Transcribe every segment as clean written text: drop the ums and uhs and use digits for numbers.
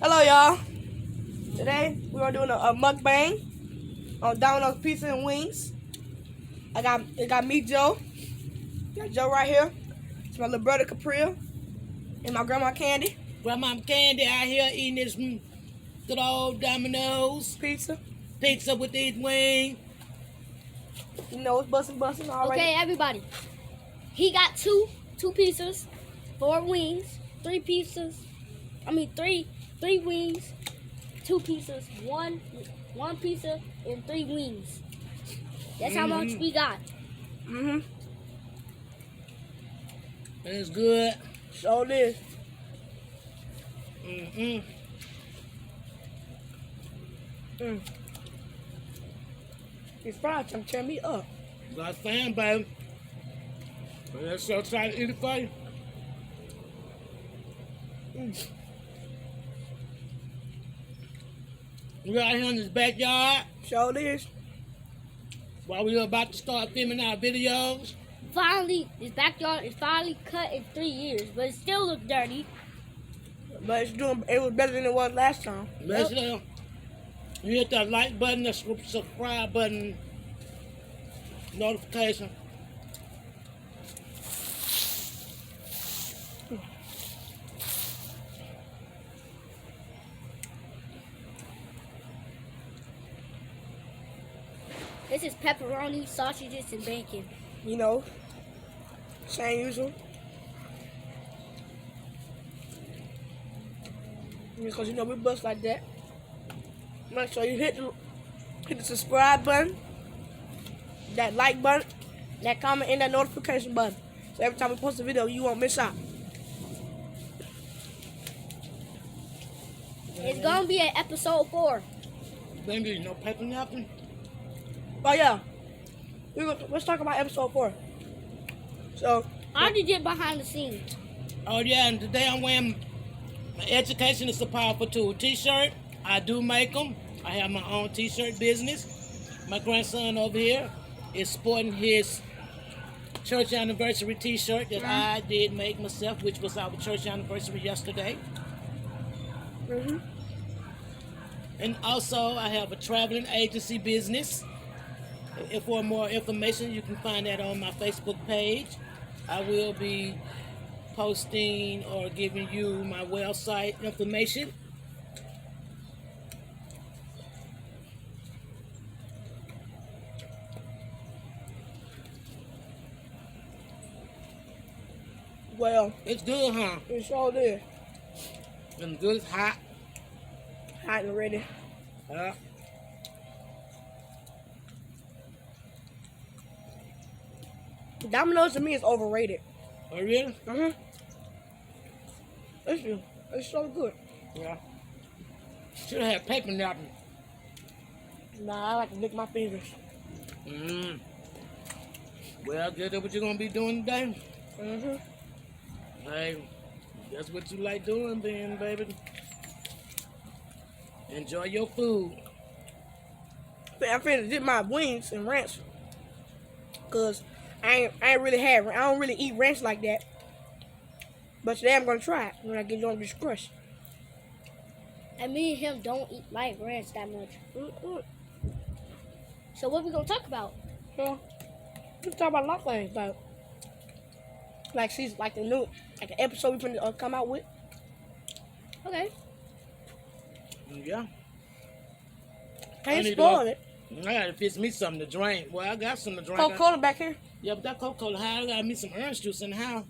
Hello, y'all. Today we're doing a mukbang on Domino's pizza and wings. It got me, Joe. Got Joe right here. It's my little brother Caprail and my grandma Candi. Grandma Candi out here eating this good old Dominos Pizza. pizza with these wings. You know it's busting already. Okay, everybody. He got two pizzas, 4 wings, 3 pizzas. Three wings, 2 pizzas, one pizza, and 3 wings. That's how much we got. It's good. So this. These fries can tear me up. Got fan, baby. Let's show try to eat it for you. We out here in this backyard So this. while we were about to start filming our videos. Finally, this backyard is finally cut in 3 years, but it still looks dirty. But it was better than it was last time. Let's you hit that like button, the subscribe button, notification. This is pepperoni, sausages, and bacon. You know, same usual. Because you know we bust like that. Make sure you hit the subscribe button, that like button, that comment, and that notification button. So every time we post a video, you won't miss out. It's gonna be at episode 4. Baby, no paper napkin? Oh yeah, let's talk about episode 4. So I already did behind the scenes. Oh yeah, and today I'm wearing my Education is a Powerful Tool t-shirt. I do make them. I have my own t-shirt business. My grandson over here is sporting his church anniversary t-shirt that I did make myself, which was our church anniversary yesterday. And also I have a traveling agency business. If for more information, you can find that on my Facebook page. I will be posting or giving you my website information. well, It's good, huh? it's sure there, And good, it's hot. hot and ready. Domino's to me is overrated. Oh, really? It's so good. Yeah. Should have had paper napkin. Nah, I like to lick my fingers. Well, that's what you're going to be doing today. Hey, that's what you like doing then, baby. Enjoy your food. I'm finna dip my wings in ranch. Cause I ain't really I don't really eat ranch like that. But today I'm gonna try it when I get on this crush. And me and him don't like ranch that much. So what we gonna talk about? So we talk about a lot of things, like she's like the episode we finna come out with. Okay. Yeah. Can't need to spoil go- it. I gotta fix me something to drink. Well, I got something to drink. Coca-Cola back here. Yeah, but that Coca-Cola, I got me some orange juice in the house.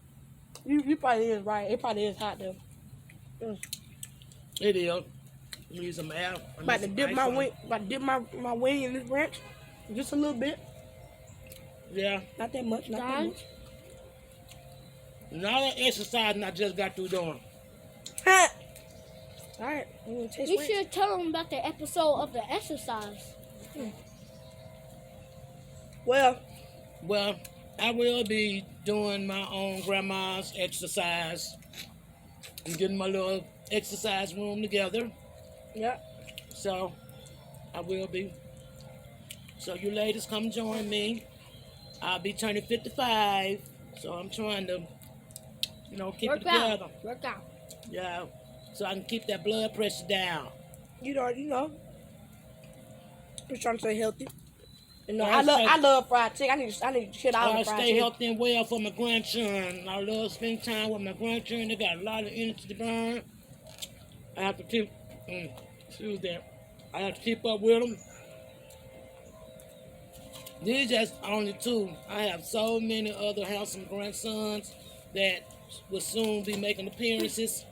You probably is right. It probably is hot though. It is. Need some air. About to dip my wing in this ranch. Just a little bit. Yeah. Not that much. Not that Don? much. And all that exercising I just got through doing. Alright, I'm gonna taste We ranch. should tell them about the episode of the exercise. Well, I will be doing my own grandma's exercise. I'm getting my little exercise room together. yeah. So, I will be. So, you ladies come join me. I'll be turning 55. So, I'm trying to, keep it together. Work out. Yeah. so I can keep that blood pressure down. You know. Just trying to stay healthy. You know, I I love fried chicken. I need to shit out I of fried stay chicken. healthy and well for my grandchildren. I love spending time with my grandchildren. They got a lot of energy to burn. I have to keep, excuse that. I have to keep up with them. These just only two. I have so many other handsome grandsons that will soon be making appearances.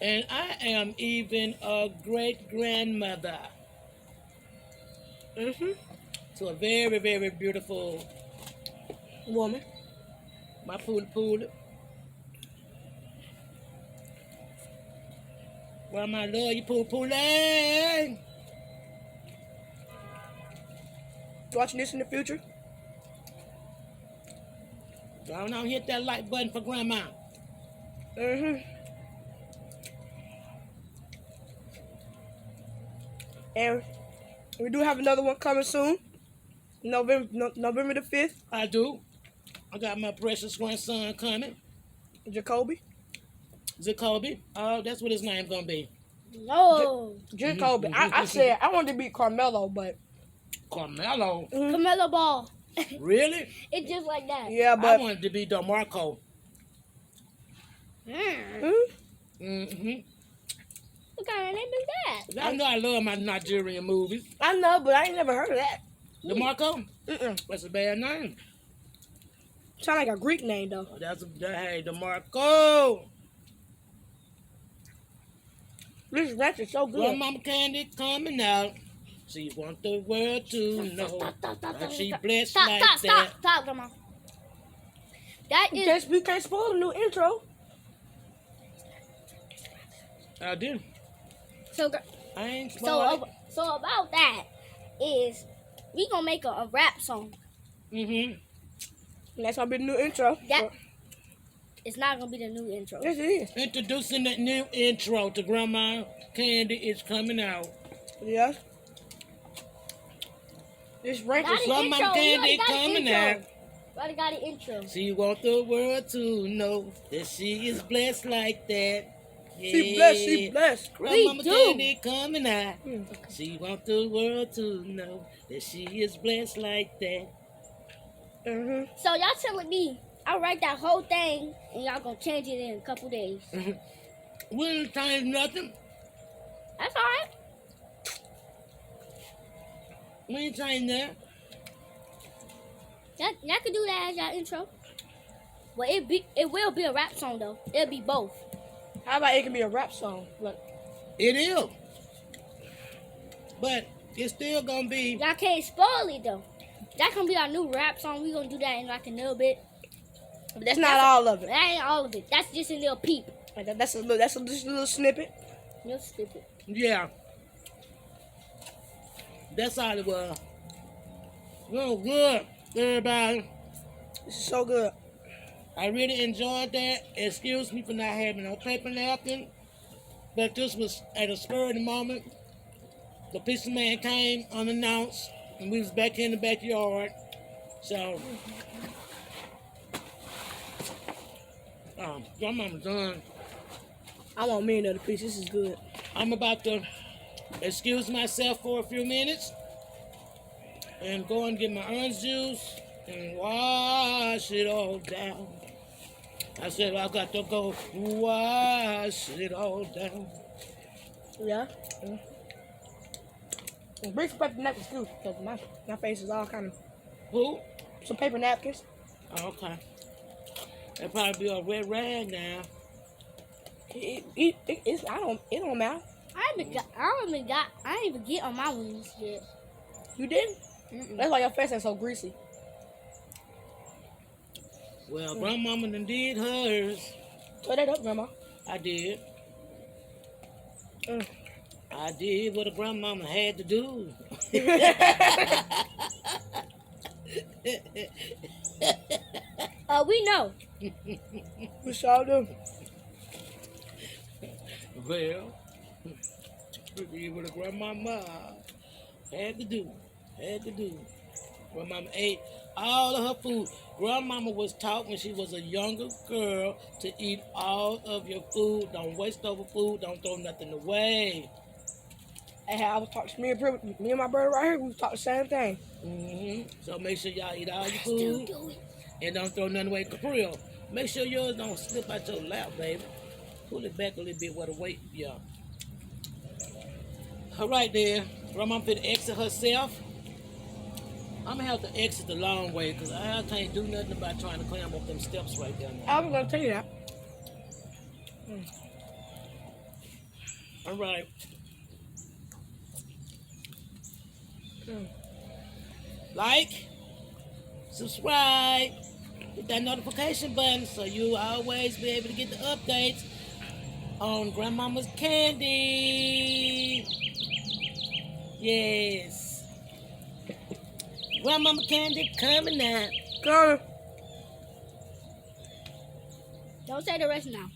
And I am even a great-grandmother to a very, very beautiful Woman. my poodle. Well, my love you, poodle. Watching this in the future. Don't hit that like button for grandma. And we do have another one coming soon. November the 5th. I do. I got my precious grandson coming. Jacoby. Oh, that's what his name's gonna be. No. Jacoby. I said I wanted to be Carmelo, but Carmelo. Camelo Ball. Really? It's just like that. yeah, I but wanted to be DeMarco. What kind of name is that? I know I love my Nigerian movies. I know, but I ain't never heard of that. DeMarco? That's a bad name. Sound like a Greek name though. Hey, DeMarco. This ranch is so good. Well, Mama Candy coming out. She want the world to know that she blessed Stop, like stop, that. stop, Grandma. That is. We can't spoil the new intro. I did. So, I ain't smart. so about that is we gonna make a rap song. And that's gonna be the new intro. That it's not gonna be the new intro. Yes, it is. Introducing that new intro to Grandma Candy is coming out. Yeah. This ranch Not is an Grandma intro. We Candy already got an coming intro. out. We already got an intro. She want the world to know that she is blessed like that. Yeah. She blessed. Grandma do. Candy coming out. She want the world to know that she is blessed like that. So y'all telling me I write that whole thing and y'all gonna change it in a couple days. We ain't change nothing. That's alright. We ain't change that. Y'all can do that as y'all intro. But it will be a rap song though. It'll be both. How about it can be a rap song? Look. It is. But it's still gonna be. Y'all can't spoil it though. That's gonna be our new rap song. We gonna do that in like a little bit. But that's not all of it. That ain't all of it. That's just a little peep. Like that's just a little snippet. Little stupid. Yeah. That's all it was. Real good, everybody. This is so good. I really enjoyed that. Excuse me for not having no paper napkin. But this was at a spur of the moment. The pizza man came unannounced, and we was back in the backyard. So, Grandmama's done. I want me another piece. This is good. I'm about to excuse myself for a few minutes and go and get my orange juice and wash it all down. I said I got to go wash it all down. Yeah. And bring some paper napkins too, because my face is all kind of. Who? Some paper napkins. Oh, okay. That'd probably be a red rag now. It don't matter. I ain't even get on my wings yet. You didn't? That's why your face is so greasy. Well, Grandmama done did hers. Turn that up, Grandma. I did. I did what a grandmama had to do. We know. We sure do. Well, I did what a grandmama had to do. Grandmama ate all of her food. Grandmama was taught when she was a younger girl to eat all of your food. Don't waste over food. Don't throw nothing away. Hey, I was talking to me and my brother right here. We was talking the same thing. So make sure y'all eat all your Still food do it. and don't throw nothing away. Caprail, make sure yours don't slip out your lap, baby. Pull it back a little bit where the weight, yeah. All right, there. Grandma finna exit herself. I'm gonna have to exit the long way because I can't do nothing about trying to climb up them steps right there. I was gonna tell you that. All right. Like, subscribe, hit that notification button so you always be able to get the updates on Grandmama's Candy. Yes. Grandmama Candy coming out. Go. Don't say the rest now.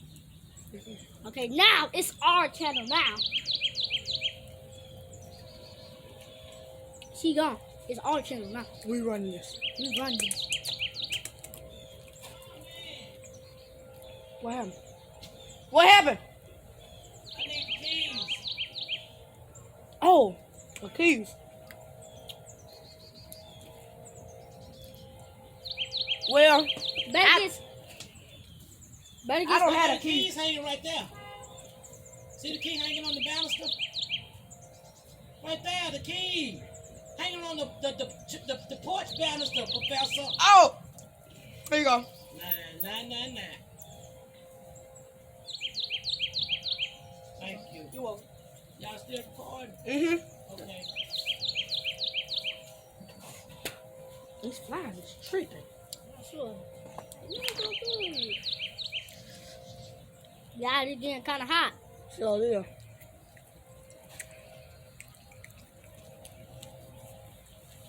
Okay, now it's our channel now. She gone. It's our channel now. We running this. We run this. What happened? What happened? I need the keys. Oh, the keys. Well, Better get. I don't The have the keys keys. hanging right there. See the key hanging on the banister? Right there, the key. Hanging on the porch banister, Professor. Oh, there you go. 999. Thank you. You welcome. Y'all still recording? Okay. These flies is tripping. Sure. You so good. Yeah, it's getting kind of hot. So yeah.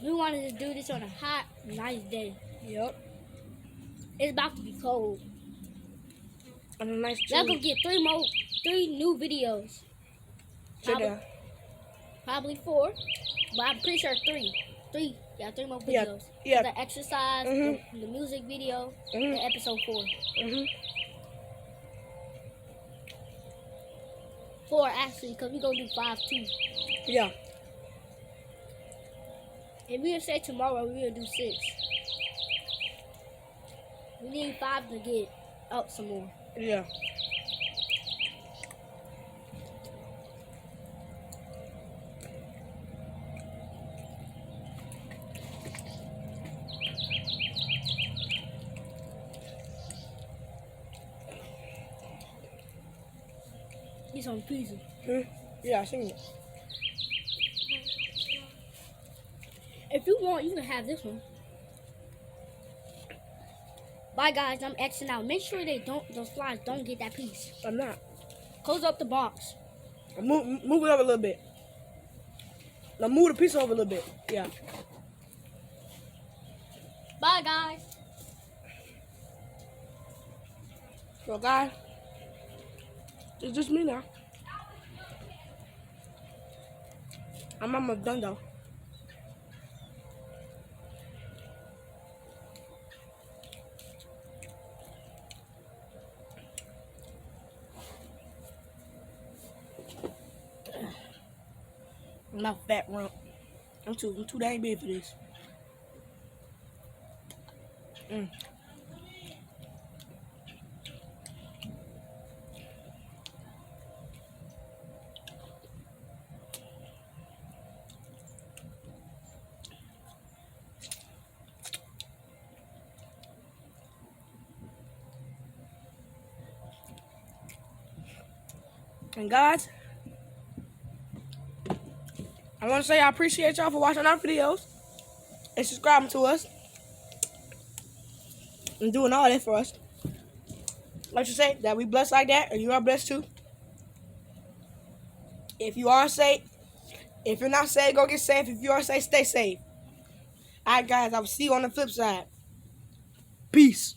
We wanted to do this on a hot, nice day. Yep. It's about to be cold. And a nice Y'all tree. gonna get three new videos. Sit down. Probably 4, but I'm pretty sure 3. 3 more Yeah, videos. yeah. The exercise, Mhm. the music video, Mhm. the episode 4. 4 actually, because we gonna do 5 too. Yeah. And we'll say tomorrow we'll do 6. We need 5 to get up some more. Yeah. Get some pizza. Yeah, I seen it. If you want, you can have this one. Bye guys, I'm Xing out. Make sure those flies don't get that piece. I'm not. Close up the box. Move it over a little bit. Now move the piece over a little bit. Yeah. Bye guys. So guys, it's just me now. I'm almost done though. I'm not fat rump. I'm too dang big for this. And guys, I want to say I appreciate y'all for watching our videos and subscribing to us and doing all that for us. Like you say, that we blessed like that, and you are blessed too. If you are saved, if you're not saved, go get saved. If you are saved, stay saved. Alright guys, I will see you on the flip side. Peace.